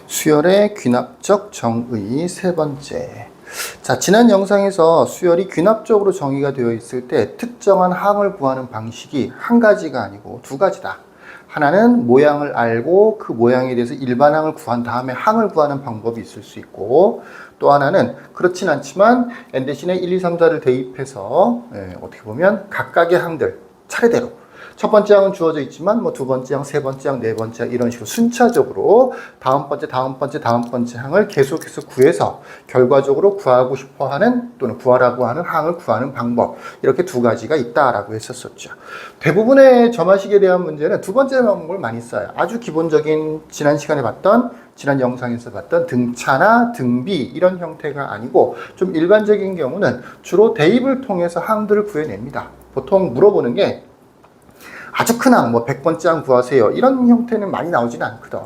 수열의 귀납적 정의 세 번째. 자, 지난 영상에서 수열이 귀납적으로 정의가 되어 있을 때 특정한 항을 구하는 방식이 한 가지가 아니고 두 가지다. 하나는 모양을 알고 그 모양에 대해서 일반항을 구한 다음에 항을 구하는 방법이 있을 수 있고, 또 하나는 그렇진 않지만 n 대신에 1, 2, 3, 4를 대입해서 어떻게 보면 각각의 항들 차례대로 첫 번째 항은 주어져 있지만 두 번째 항, 세 번째 항, 네 번째 항 이런 식으로 순차적으로 다음 번째 항을 계속해서 구해서 결과적으로 구하고 싶어 하는 또는 구하라고 하는 항을 구하는 방법, 이렇게 두 가지가 있다라고 했었었죠. 대부분의 점화식에 대한 문제는 두 번째 방법을 많이 써요. 아주 기본적인 지난 시간에 봤던, 지난 영상에서 봤던 등차나 등비 이런 형태가 아니고 좀 일반적인 경우는 주로 대입을 통해서 항들을 구해냅니다. 보통 물어보는 게 아주 큰 항, 100번째 항 구하세요. 이런 형태는 많이 나오지는 않거든.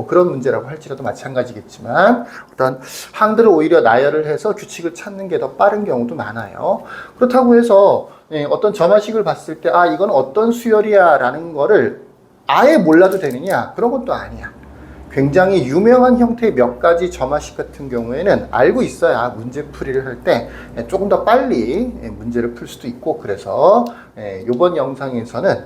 그런 문제라고 할지라도 마찬가지겠지만, 어떤 항들을 오히려 나열을 해서 규칙을 찾는 게 더 빠른 경우도 많아요. 그렇다고 해서 어떤 점화식을 봤을 때, 이건 어떤 수열이야 라는 거를 아예 몰라도 되느냐? 그런 것도 아니야. 굉장히 유명한 형태의 몇 가지 점화식 같은 경우에는 알고 있어야 문제풀이를 할 때 조금 더 빨리 문제를 풀 수도 있고, 그래서 이번 영상에서는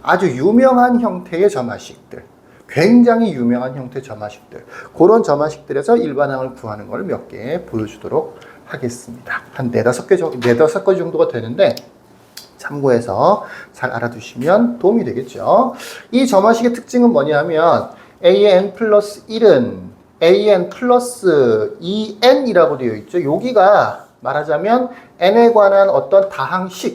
아주 유명한 형태의 점화식들, 굉장히 유명한 형태의 점화식들, 그런 점화식들에서 일반항을 구하는 걸 몇 개 보여주도록 하겠습니다. 한 4-5개 정도가 되는데 참고해서 잘 알아두시면 도움이 되겠죠. 이 점화식의 특징은 뭐냐면 an 플러스 1은 an 플러스 2n이라고 되어 있죠. 여기가 말하자면 n에 관한 어떤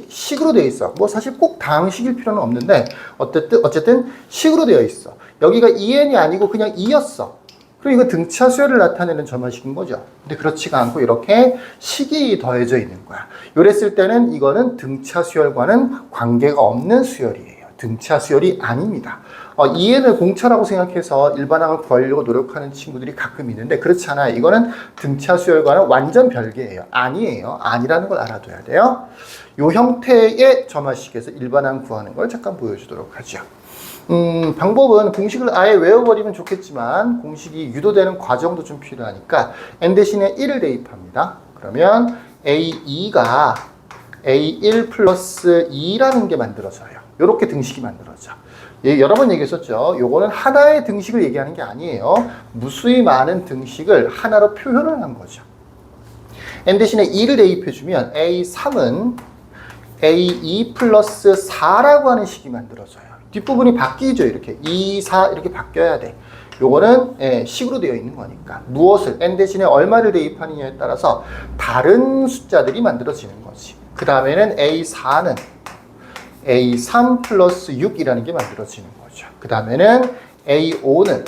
식으로 되어 있어. 사실 꼭 다항식일 필요는 없는데 어쨌든 식으로 되어 있어. 여기가 2n이 아니고 그냥 2였어. 그럼 이거 등차 수열을 나타내는 점화식인 거죠. 근데 그렇지가 않고 이렇게 식이 더해져 있는 거야. 요랬을 때는 이거는 등차 수열과는 관계가 없는 수열이에요. 등차 수열이 아닙니다. 2n을 공차라고 생각해서 일반항을 구하려고 노력하는 친구들이 가끔 있는데 그렇지 않아요. 이거는 등차 수열과는 완전 별개예요. 아니에요. 아니라는 걸 알아둬야 돼요. 요 형태의 점화식에서 일반항 구하는 걸 잠깐 보여주도록 하죠. 방법은 공식을 아예 외워버리면 좋겠지만 공식이 유도되는 과정도 좀 필요하니까 n 대신에 1을 대입합니다. 그러면 a2가 a1 플러스 2라는 게 만들어져요. 이렇게 등식이 만들어져. 여러 번 얘기했었죠. 요거는 하나의 등식을 얘기하는 게 아니에요. 무수히 많은 등식을 하나로 표현을 한 거죠. n 대신에 2를 대입해주면 a3은 a2 플러스 4라고 하는 식이 만들어져요. 뒷부분이 바뀌죠. 이렇게 2, 4 이렇게 바뀌어야 돼. 요거는 식으로 되어 있는 거니까 무엇을 n 대신에 얼마를 대입하느냐에 따라서 다른 숫자들이 만들어지는 거지. 그 다음에는 a4는 a3 플러스 6이라는 게 만들어지는 거죠. 그 다음에는 a5는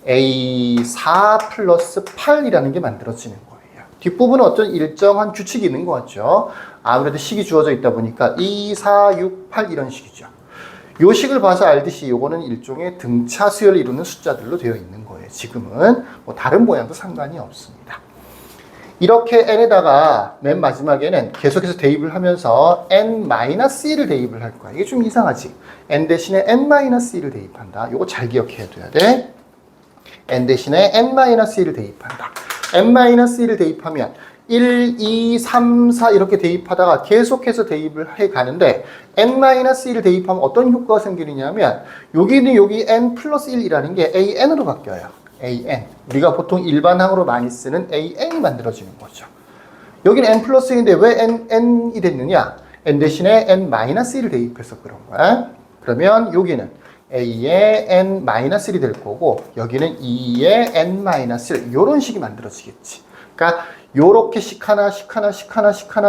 a4 플러스 8이라는 게 만들어지는 거예요. 뒷부분은 어떤 일정한 규칙이 있는 것 같죠. 아무래도 식이 주어져 있다 보니까 2, 4, 6, 8 이런 식이죠. 요 식을 봐서 알듯이 요거는 일종의 등차 수열을 이루는 숫자들로 되어 있는 거예요. 지금은 다른 모양도 상관이 없습니다. 이렇게 n에다가 맨 마지막에는 계속해서 대입을 하면서 n-1을 대입을 할 거야. 이게 좀 이상하지? n 대신에 n-1을 대입한다. 요거 잘 기억해 둬야 돼. n 대신에 n-1을 대입한다. n-1을 대입하면 1, 2, 3, 4 이렇게 대입하다가 계속해서 대입을 해 가는데 n-1을 대입하면 어떤 효과가 생기느냐면 여기는 여기 n 플러스 1이라는 게 an으로 바뀌어요. an. 우리가 보통 일반항으로 많이 쓰는 an이 만들어지는 거죠. 여기는 n 플러스 1인데 왜 n이 됐느냐? n 대신에 n-1을 대입해서 그런 거야. 그러면 여기는 a의 n-1이 될 거고 여기는 2의 n-1 이런 식이 만들어지겠지. 그러니까 요렇게 식 하나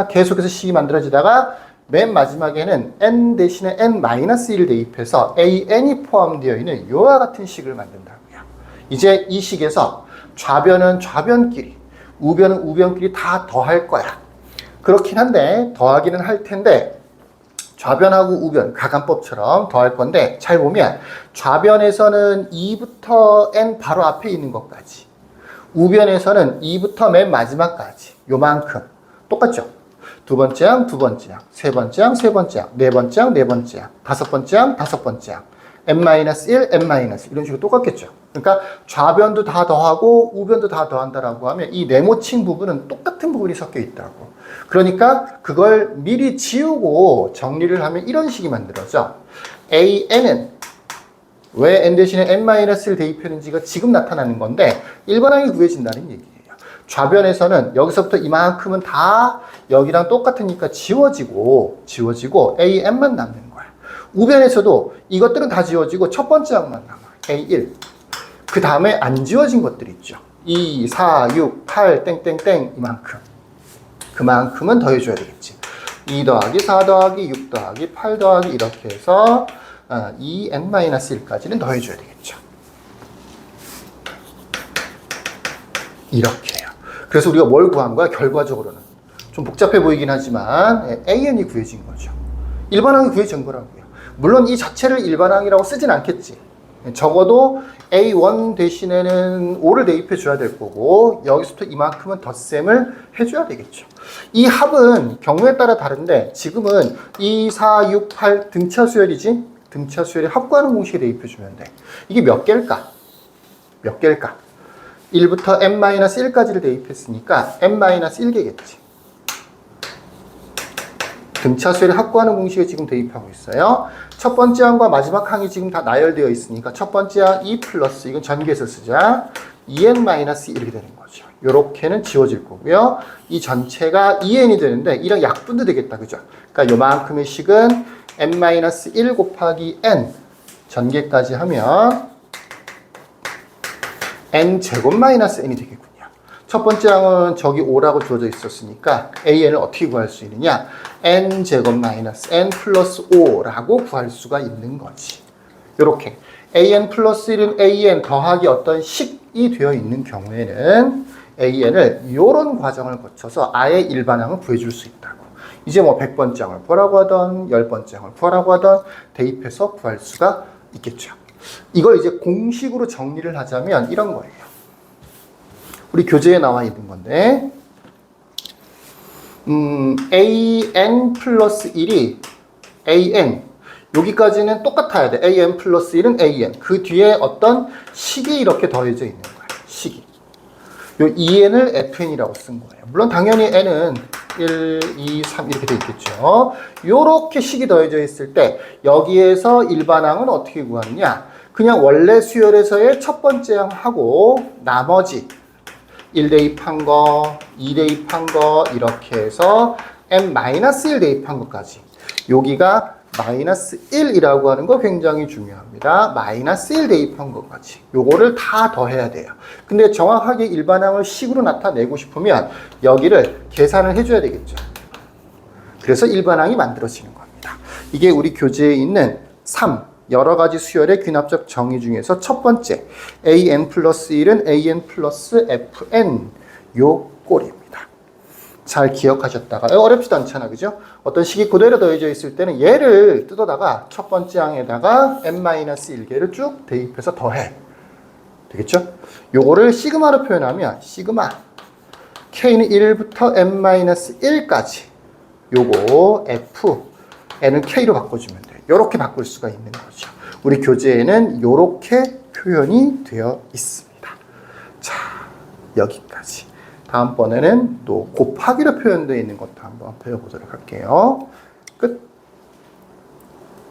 계속해서 식이 만들어지다가 맨 마지막에는 n 대신에 n-1을 대입해서 an이 포함되어 있는 요와 같은 식을 만든다고요. 이제 이 식에서 좌변은 좌변끼리, 우변은 우변끼리 다 더할 거야. 그렇긴 한데 더하기는 할 텐데 좌변하고 우변, 가간법처럼 더할 건데 잘 보면 좌변에서는 2부터 n 바로 앞에 있는 것까지, 우변에서는 2부터 맨 마지막까지 요만큼 똑같죠? 두 번째 항, 세 번째 항, 네 번째 항, 다섯 번째 항, n-1, n-1 이런 식으로 똑같겠죠. 그러니까 좌변도 다 더하고 우변도 다 더한다라고 하면 이 네모친 부분은 똑같은 부분이 섞여 있다고. 그러니까 그걸 미리 지우고 정리를 하면 이런 식이 만들어져. an은 왜 n 대신에 n-를 대입했는지가 지금 나타나는 건데 일반항이 구해진다는 얘기예요. 좌변에서는 여기서부터 이만큼은 다 여기랑 똑같으니까 지워지고 an만 남는 거야. 우변에서도 이것들은 다 지워지고 첫 번째 항만 남아. a1. 그 다음에 안 지워진 것들 있죠. 2, 4, 6, 8, 땡땡땡 이만큼. 그만큼은 더해줘야 되겠지. 2 더하기 4 더하기 6 더하기 8 더하기 이렇게 해서 2n-1까지는 더해줘야 되겠죠. 이렇게 해요. 그래서 우리가 뭘 구한 거야? 결과적으로는. 좀 복잡해 보이긴 하지만 an이 구해진 거죠. 일반항이 구해진 거라고요. 물론 이 자체를 일반항이라고 쓰진 않겠지. 적어도 A1 대신에는 5를 대입해 줘야 될 거고 여기서부터 이만큼은 덧셈을 해줘야 되겠죠. 이 합은 경우에 따라 다른데 지금은 2, 4, 6, 8 등차 수열이지? 등차 수열이 합구하는 공식에 대입해 주면 돼. 이게 몇 개일까? 몇 개일까? 1부터 n-1까지를 대입했으니까 n-1개겠지. 등차 수열이 확보하는 공식에 지금 대입하고 있어요. 첫 번째 항과 마지막 항이 지금 다 나열되어 있으니까 첫 번째 항 2 플러스 이건 전개해서 쓰자. 2n-1 이렇게 되는 거죠. 요렇게는 지워질 거고요. 이 전체가 2n이 되는데 이랑 약분도 되겠다. 그죠? 그러니까 요만큼의 식은 n-1 곱하기 n 전개까지 하면 n 제곱 마이너스 n이 되겠군요. 첫 번째 항은 저기 5라고 주어져 있었으니까 an을 어떻게 구할 수 있느냐? n 제곱 마이너스 n 플러스 5라고 구할 수가 있는 거지. 요렇게 an 플러스 1은 an 더하기 어떤 식이 되어 있는 경우에는 an을 이런 과정을 거쳐서 아예 일반항을 구해줄 수 있다고. 이제 뭐 100번째 항을 구하라고 하던 10번째 항을 구하라고 하던 대입해서 구할 수가 있겠죠. 이걸 이제 공식으로 정리를 하자면 이런 거예요. 우리 교재에 나와 있는 건데 an 플러스 1이 an 여기까지는 똑같아야 돼. an 플러스 1은 an 그 뒤에 어떤 식이 이렇게 더해져 있는 거야. 식이 요 2n을 fn이라고 쓴 거예요. 물론 당연히 n은 1, 2, 3 이렇게 돼 있겠죠. 요렇게 식이 더해져 있을 때 여기에서 일반항은 어떻게 구하느냐? 그냥 원래 수열에서의 첫 번째 항하고 나머지 1 대입한 거, 2 대입한 거 이렇게 해서 n-1 대입한 것까지 여기가 마이너스 1이라고 하는 거 굉장히 중요합니다. 마이너스 1 대입한 것까지 요거를 다 더해야 돼요. 근데 정확하게 일반항을 식으로 나타내고 싶으면 여기를 계산을 해줘야 되겠죠. 그래서 일반항이 만들어지는 겁니다. 이게 우리 교재에 있는 3 여러 가지 수열의 귀납적 정의 중에서 첫 번째 an 플러스 1은 an 플러스 fn 요 꼴입니다. 잘 기억하셨다가 어렵지도 않잖아. 그죠? 어떤 식이 그대로 더해져 있을 때는 얘를 뜯어다가 첫 번째 항에다가 n-1개를 쭉 대입해서 더해. 되겠죠? 요거를 시그마로 표현하면 시그마 k는 1부터 n-1까지 요거 f n은 k로 바꿔주면 돼. 요렇게 바꿀 수가 있는 거죠. 우리 교재에는 요렇게 표현이 되어 있습니다. 자, 여기까지. 다음번에는 또 곱하기로 표현되어 있는 것도 한번 배워보도록 할게요. 끝.